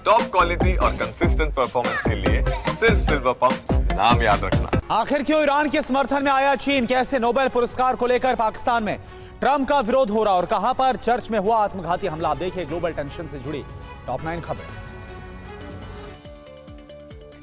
Top quality और consistent performance के लिए सिर्फ सिल्वर पंप नाम याद रखना। आखिर क्यों ईरान के समर्थन में आया चीन? कैसे नोबेल पुरस्कार को लेकर पाकिस्तान में ट्रंप का विरोध हो रहा और कहां पर चर्च में हुआ आत्मघाती हमला? आप देखिए ग्लोबल टेंशन से जुड़ी टॉप 9 खबरें।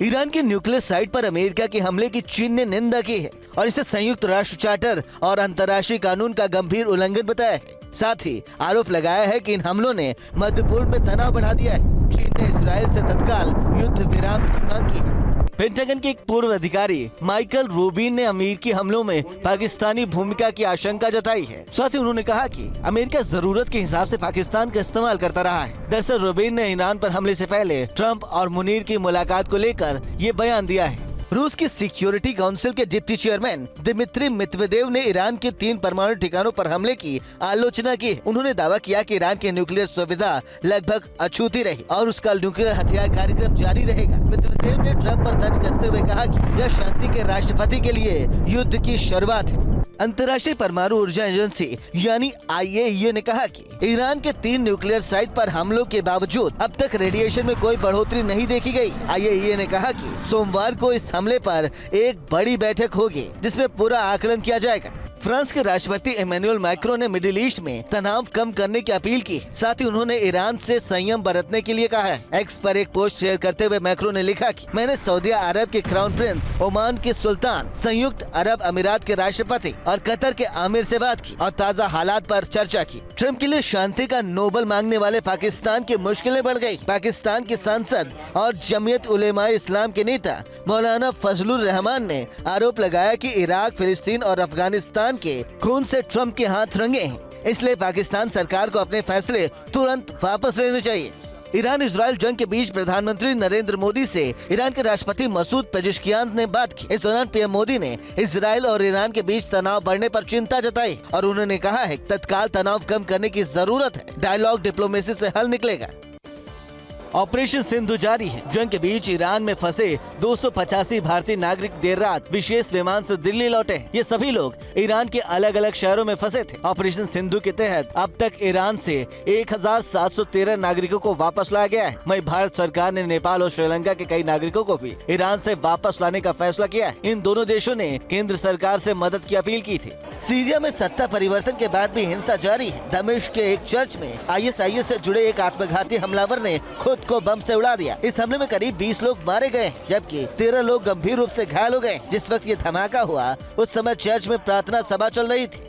ईरान के न्यूक्लियर साइट पर अमेरिका के हमले की चीन ने निंदा की है और इसे संयुक्त राष्ट्र चार्टर और अंतर्राष्ट्रीय कानून का गंभीर उल्लंघन बताया है। साथ ही आरोप लगाया है कि इन हमलों ने मध्य पूर्व में तनाव बढ़ा दिया है। चीन ने इजरायल से तत्काल युद्ध विराम की मांग की है। पेंटागन के एक पूर्व अधिकारी माइकल रूबिन ने अमेरिकी हमलों में पाकिस्तानी भूमिका की आशंका जताई है। साथ ही उन्होंने कहा कि अमेरिका जरूरत के हिसाब से पाकिस्तान का इस्तेमाल करता रहा है। दरअसल रूबिन ने ईरान पर हमले से पहले ट्रंप और मुनीर की मुलाकात को लेकर ये बयान दिया है। रूस की सिक्योरिटी काउंसिल के डिप्टी चेयरमैन दिमित्री मेदवेदेव ने ईरान के 3 परमाणु ठिकानों पर हमले की आलोचना की। उन्होंने दावा किया कि ईरान की न्यूक्लियर सुविधा लगभग अछूती रही और उसका न्यूक्लियर हथियार कार्यक्रम जारी रहेगा। मेदवेदेव ने ट्रंप पर तंज कसते हुए कहा कि यह शांति के राष्ट्रपति के लिए युद्ध की शुरुआत है। अंतर्राष्ट्रीय परमाणु ऊर्जा एजेंसी यानी IAEA ने कहा कि ईरान के 3 न्यूक्लियर साइट पर हमलों के बावजूद अब तक रेडिएशन में कोई बढ़ोतरी नहीं देखी गई। IAEA ने कहा कि सोमवार को इस हमले पर एक बड़ी बैठक होगी जिसमें पूरा आकलन किया जाएगा। फ्रांस के राष्ट्रपति इमैनुअल मैक्रोन ने मिडिल ईस्ट में तनाव कम करने की अपील की। साथ ही उन्होंने ईरान से संयम बरतने के लिए कहा है। एक्स पर एक पोस्ट शेयर करते हुए मैक्रोन ने लिखा कि मैंने सऊदी अरब के क्राउन प्रिंस, ओमान के सुल्तान, संयुक्त अरब अमीरात के राष्ट्रपति और कतर के आमिर से बात की और ताज़ा हालात पर चर्चा की। ट्रंप के लिए शांति का नोबेल मांगने वाले पाकिस्तान की मुश्किलें बढ़ गयी। पाकिस्तान के सांसद और जमीयत उलेमाए इस्लाम के नेता मौलाना फजलुर रहमान ने आरोप लगाया कि इराक, फिलिस्तीन और अफगानिस्तान के खून से ट्रंप के हाथ रंगे हैं, इसलिए पाकिस्तान सरकार को अपने फैसले तुरंत वापस लेने चाहिए। ईरान इजराइल जंग के बीच प्रधानमंत्री नरेंद्र मोदी से ईरान के राष्ट्रपति मसूद पेजेश्कियान ने बात की। इस दौरान पीएम मोदी ने इजराइल और ईरान के बीच तनाव बढ़ने पर चिंता जताई और उन्होंने कहा है तत्काल तनाव कम करने की जरूरत है। डायलॉग डिप्लोमेसी से हल निकलेगा। ऑपरेशन सिंधु जारी है। जंग के बीच ईरान में फंसे 285 भारतीय नागरिक देर रात विशेष विमान से दिल्ली लौटे। ये सभी लोग ईरान के अलग अलग शहरों में फंसे थे। ऑपरेशन सिंधु के तहत अब तक ईरान से 1713 नागरिकों को वापस लाया गया है। वहीं भारत सरकार ने नेपाल और श्रीलंका के कई नागरिकों को भी ईरान से वापस लाने का फैसला किया है। इन दोनों देशों ने केंद्र सरकार से मदद की अपील की थी। सीरिया में सत्ता परिवर्तन के बाद भी हिंसा जारी है। दमिश्क के एक चर्च में ISIS से जुड़े एक आत्मघाती हमलावर ने खुद को बम से उड़ा दिया। इस हमले में करीब 20 लोग मारे गए जबकि 13 लोग गंभीर रूप से घायल हो गए। जिस वक्त ये धमाका हुआ उस समय चर्च में प्रार्थना सभा चल रही थी।